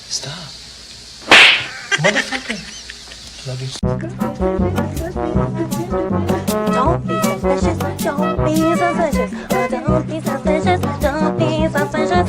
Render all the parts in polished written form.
Stop. Motherfucker. Love you. Don't be suspicious. Don't be suspicious. Don't be suspicious. Don't be suspicious.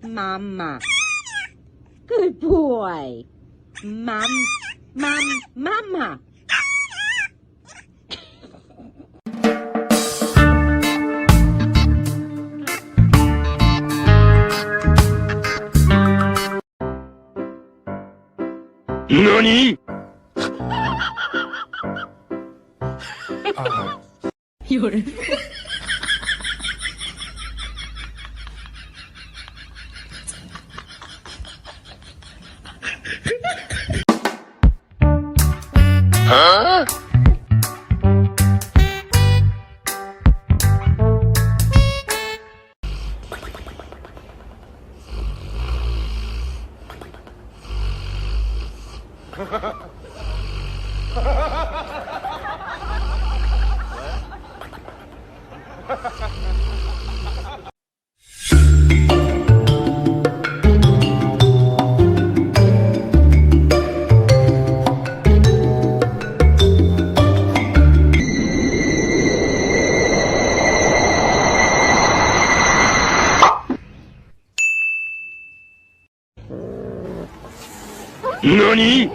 Mama. Good boy. Mama. NANI?! You're Huh? NANI?!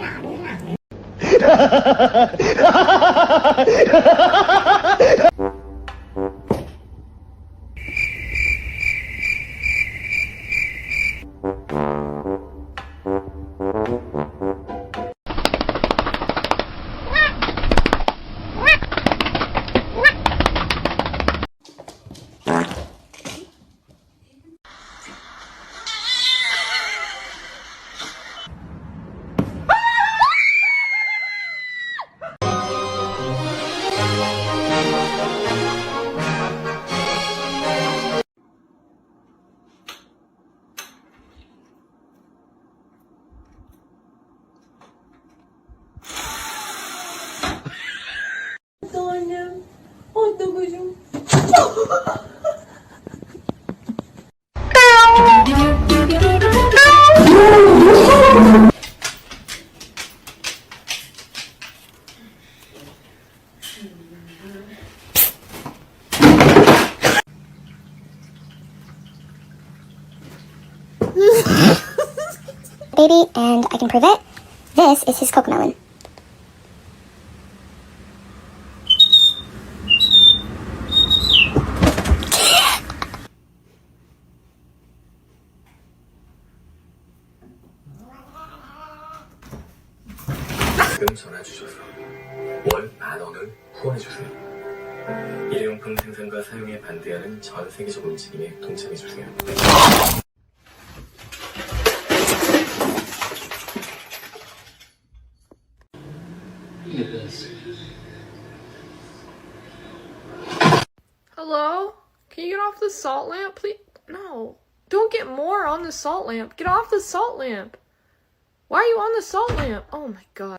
Baby, and I can prove it. This is his cocomelon. 지금 전화 주셔서 월 10,000원을 후원해 주세요. 일회용품 생산과 사용에 반대하는 전 세계적 움직임에 동참해 주세요. Hello? Can you get off the salt lamp, please? No. Don't get more on the salt lamp. Get off the salt lamp. Why are you on the salt lamp? Oh my god.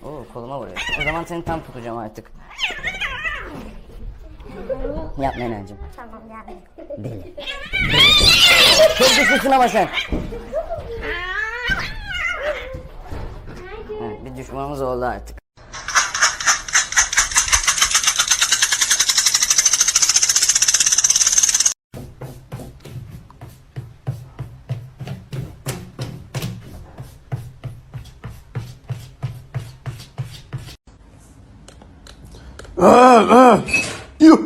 Oo, koluma vuruyor. O zaman seni tam tutacağım artık. Yapma Enancığım. Tamam yani. Deli. Çok güçlüsün ama sen. Bir düşmanımız oldu artık.哟，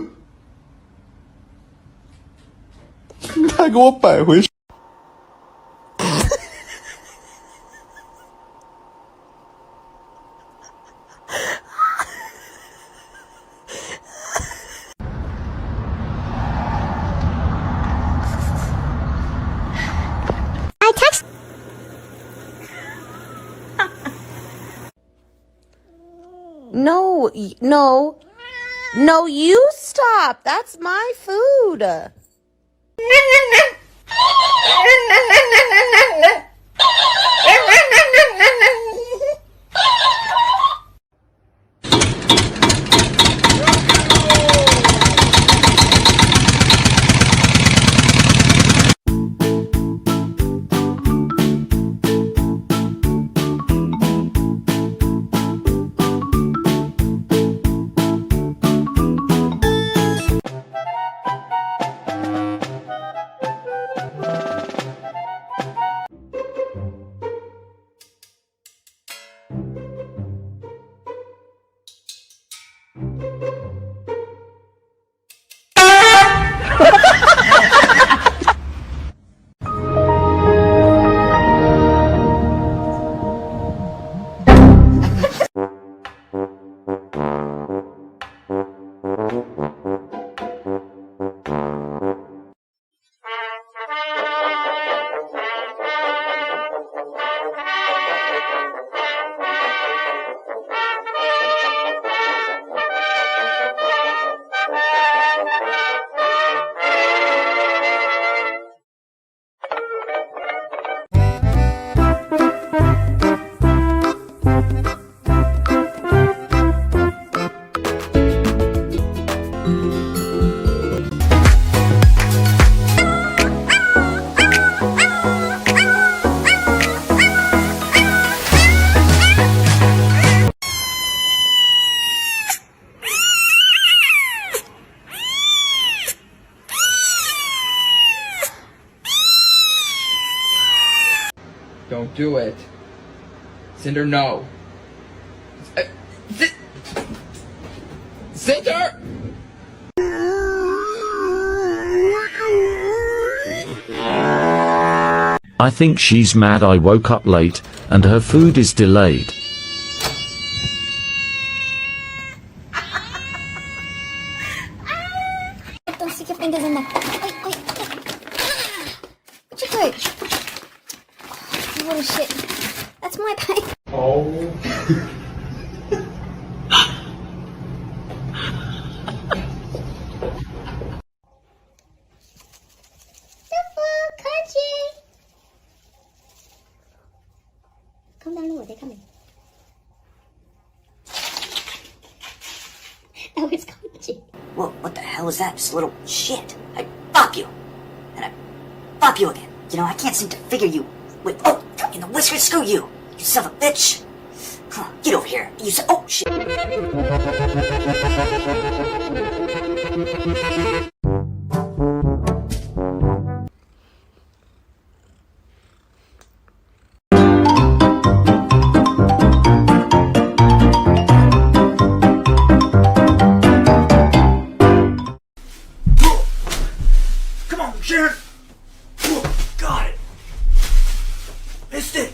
你还给我摆回去。I text. No, no. No, you stop. That's my food. Don't do it. Cinder, no. Cinder! I think she's mad I woke up late, and her food is delayed. Don't stick your fingers in there. Wait, wait, wait. What you do? Oh, what a shit. That's my pain. Come down lower, they're coming. Oh, it's Kochi. Whoa, what the hell is that? Just a little shit. I bop you. And I bop you again. You know, I can't seem to figure you. Wait, oh, in the whiskers, screw you. You son of a bitch. Huh, get over here. You said, oh, shit. Come on, Sharon. Got it. Missed it.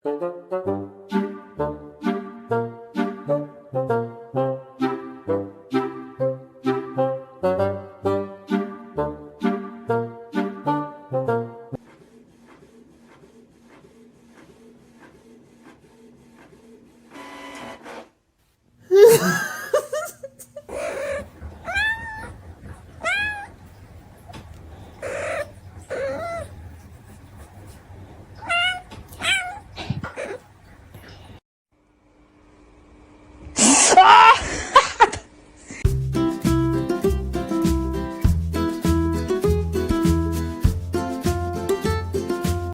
네.